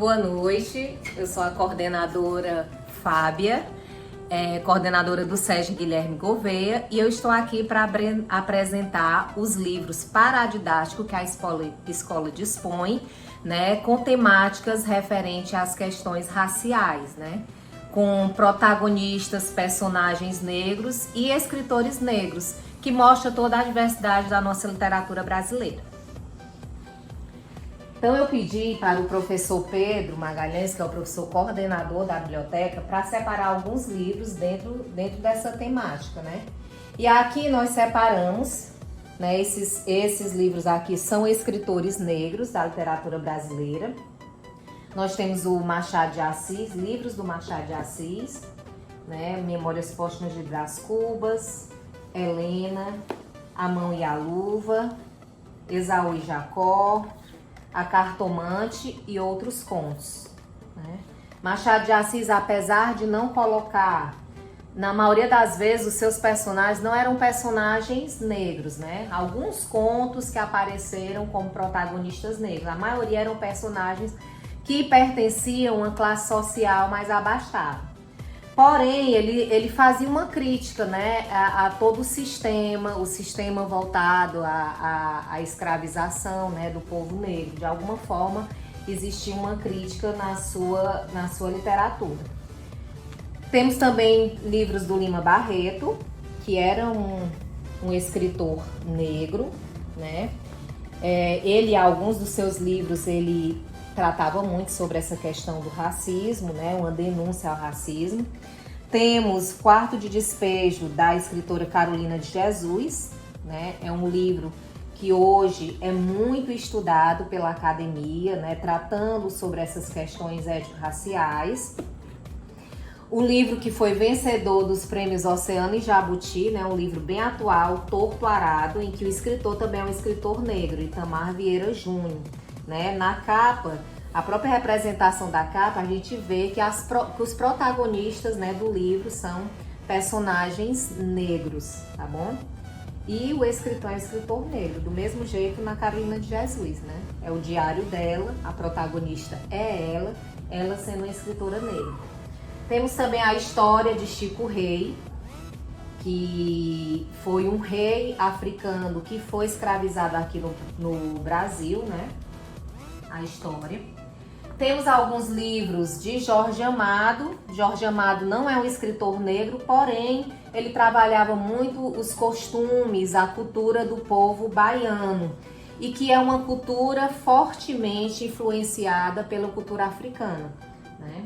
Boa noite, eu sou a coordenadora Fábia, coordenadora do SESC Guilherme Gouveia, e eu estou aqui para apresentar os livros paradidáticos que a escola dispõe, né, com temáticas referentes às questões raciais, né, com protagonistas, personagens negros e escritores negros, que mostra toda a diversidade da nossa literatura brasileira. Então eu pedi para o professor Pedro Magalhães, que é o professor coordenador da biblioteca, para separar alguns livros dentro dessa temática, né? E aqui nós separamos, né, esses livros aqui são escritores negros da literatura brasileira. Nós temos o Machado de Assis, livros do Machado de Assis, né? Memórias Póstumas de Brás Cubas, Helena, A Mão e a Luva, Esaú e Jacó, A Cartomante e outros contos, né? Machado de Assis, apesar de não colocar, na maioria das vezes, os seus personagens não eram personagens negros, né? Alguns contos que apareceram como protagonistas negros, a maioria eram personagens que pertenciam a uma classe social mais abastada. Porém, ele fazia uma crítica, né, a todo o sistema voltado à escravização, né, do povo negro. De alguma forma, existia uma crítica na sua literatura. Temos também livros do Lima Barreto, que era um escritor negro, né? Alguns dos seus livros, ele tratava muito sobre essa questão do racismo, né? Uma denúncia ao racismo. Temos Quarto de Despejo, da escritora Carolina de Jesus, né? É um livro que hoje é muito estudado pela academia, né? Tratando sobre essas questões étnico-raciais. O livro que foi vencedor dos prêmios Oceano e Jabuti, né? Um livro bem atual, Torto Arado, em que o escritor também é um escritor negro, Itamar Vieira Júnior. Né? Na capa, a própria representação da capa, a gente vê que os protagonistas, né, do livro são personagens negros, tá bom? E o escritor é um escritor negro, do mesmo jeito na Carolina de Jesus, né? É o diário dela, a protagonista é ela sendo uma escritora negra. Temos também a história de Chico Rei, que foi um rei africano que foi escravizado aqui no Brasil, né? A história. Temos alguns livros de Jorge Amado. Jorge Amado não é um escritor negro, porém ele trabalhava muito os costumes, a cultura do povo baiano, e que é uma cultura fortemente influenciada pela cultura africana, né?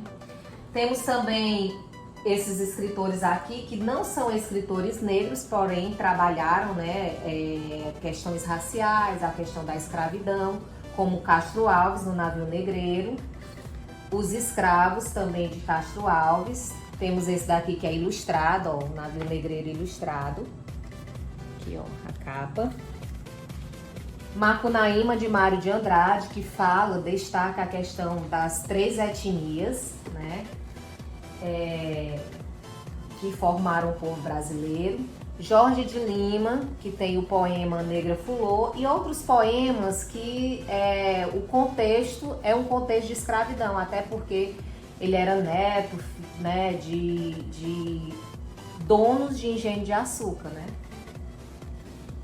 Temos também esses escritores aqui que não são escritores negros, porém trabalharam, né, questões raciais, a questão da escravidão, como Castro Alves, no Navio Negreiro, Os Escravos, também de Castro Alves. Temos esse daqui que é ilustrado, ó, o Navio Negreiro ilustrado. Aqui, ó, a capa. Macunaíma, de Mário de Andrade, que destaca a questão das 3 etnias, né, que formaram o povo brasileiro. Jorge de Lima, que tem o poema Negra Fulô, e outros poemas que o contexto é um contexto de escravidão, até porque ele era neto, né, de donos de engenho de açúcar, né?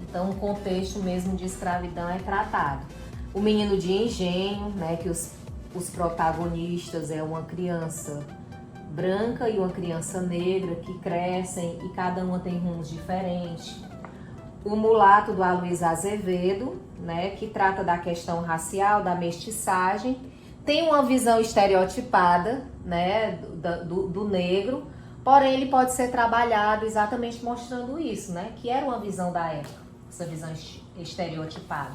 Então o contexto mesmo de escravidão é tratado. O Menino de Engenho, né, que os protagonistas é uma criança branca e uma criança negra que crescem e cada uma tem rumos diferentes. O Mulato, do Aloysio Azevedo, né, que trata da questão racial, da mestiçagem. Tem uma visão estereotipada, né, do negro, porém ele pode ser trabalhado exatamente mostrando isso, né, que era uma visão da época, essa visão estereotipada.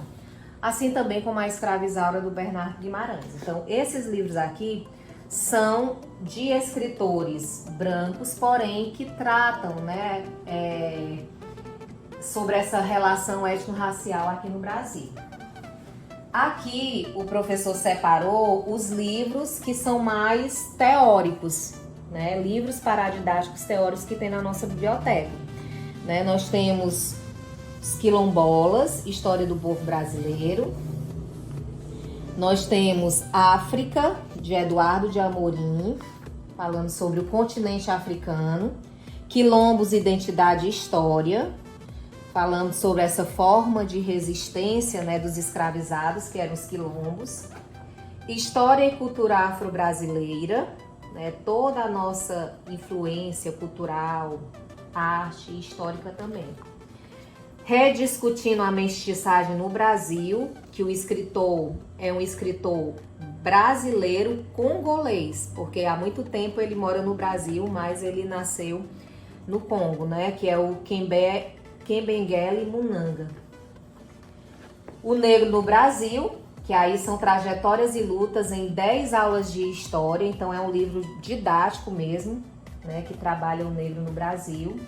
Assim também como a Escravizaura, do Bernardo Guimarães. Então, esses livros aqui são de escritores brancos, porém que tratam, né, sobre essa relação étnico-racial aqui no Brasil. Aqui o professor separou os livros que são mais teóricos, né, livros paradidáticos teóricos que tem na nossa biblioteca, né? Nós temos Os Quilombolas, História do Povo Brasileiro. Nós temos África, de Eduardo de Amorim, falando sobre o continente africano. Quilombos, Identidade e História, falando sobre essa forma de resistência, né, dos escravizados, que eram os quilombos. História e Cultura Afro-Brasileira, né, toda a nossa influência cultural, arte e histórica também. Rediscutindo a mestiçagem no Brasil, que o escritor é um escritor brasileiro congolês, porque há muito tempo ele mora no Brasil, mas ele nasceu no Congo, né? Que é o Kembengele Munanga. O Negro no Brasil, que aí são trajetórias e lutas em 10 aulas de história, então é um livro didático mesmo, né? Que trabalha o negro no Brasil.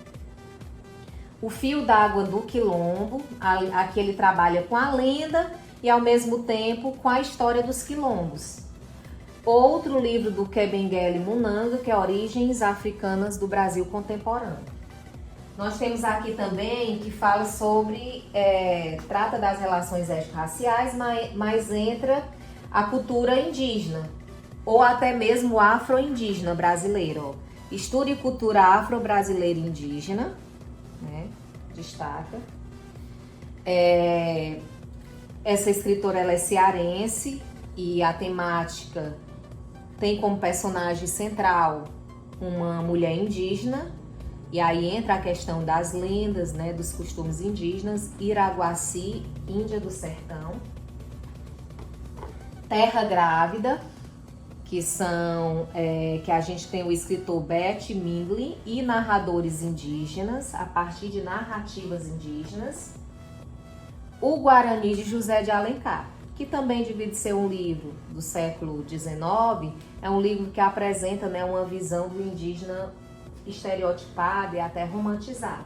O Fio d'Água do Quilombo, aqui ele trabalha com a lenda e ao mesmo tempo com a história dos quilombos. Outro livro do Kembengele Munanga, que é Origens Africanas do Brasil Contemporâneo. Nós temos aqui também que fala sobre, trata das relações étnico-raciais, mas entra a cultura indígena, ou até mesmo afro-indígena brasileiro. Estude cultura afro-brasileira e indígena, né? Destaca. Essa escritora ela é cearense e a temática tem como personagem central uma mulher indígena, e aí entra a questão das lendas, né, dos costumes indígenas. Iraguaci, Índia do Sertão. Terra Grávida, que a gente tem o escritor Beth Mingley e narradores indígenas, a partir de narrativas indígenas. O Guarani, de José de Alencar, que também devia ser um livro do século XIX, é um livro que apresenta, né, uma visão do indígena estereotipada e até romantizada.